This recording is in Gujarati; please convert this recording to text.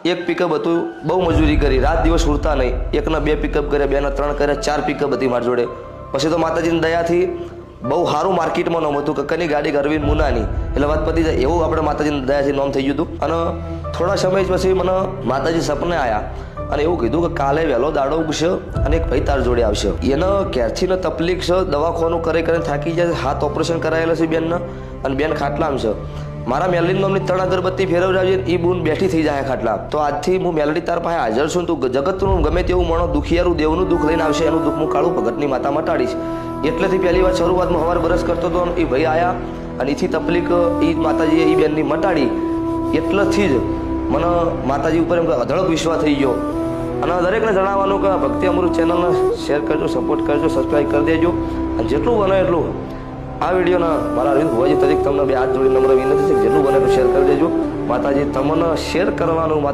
એક પિકઅપ હતું, બહુ મજૂરી કરી, રાત દિવસ ઉડતા નહીં, એકના 2 પિકઅપ કર્યા, 2ના 3 કર્યા, 4 પિકઅપ હતી મારી જોડે. પછી તો માતાજીની દયાથી બહુ સારું માર્કેટમાં નામ હતું કે કની ગાડી અરવિંદ મુનાની, એટલે વાત પતી જાય એવું આપણે માતાજીની દયાથી નામ થઈ ગયું હતું. અને થોડા સમય પછી મને માતાજી સપને આવ્યા અને એવું કીધું કે કાલે વહેલો દાડો ઉગશે અને એક ભાઈ તાર જોડે આવશે. એને ક્યારથી ને તકલીફ છે, દવાખાનું કરીને થાકી જાય, હાથ ઓપરેશન કરાયેલા છે બેનને, અને બેન ખાટલામ છે. મારા મેલડી નામની 3 અગરબત્તી ફેરવડાવી એ બૂન બેઠી થઈ જાય ખાટલા. તો આજથી હું મેલડી તાર પાસે હાજર છું. તું જગતનું ગમે તેવું માણો દુખિયારું દેવનું દુઃખ લઈને આવશે, એનું દુઃખ હું કાળું ભગતની માતા મટાડીશ. એટલેથી પહેલી વાર શરૂઆતમાં સવાર બરસ કરતો હતો, એ ભાઈ આવ્યા અને એથી તકલીફ એ માતાજીએ એ બેનની મટાડી. એટલેથી જ મને માતાજી ઉપર એમ અઢળક વિશ્વાસ થઈ ગયો. અને દરેકને જણાવવાનું કે ભક્તિ અમૃત ચેનલને શેર કરજો, સપોર્ટ કરજો, સબસ્ક્રાઈબ કરી દેજો. અને જેટલું બને એટલું આ વિડીયોના મારા અરવિંદ ભુવાજી તરીકે તમને 2 હાથ જોડી નમ્ર વિનંતી છે, જેટલું બને એટલું શેર કરી દેજો. માતાજી તમને શેર કરવાનું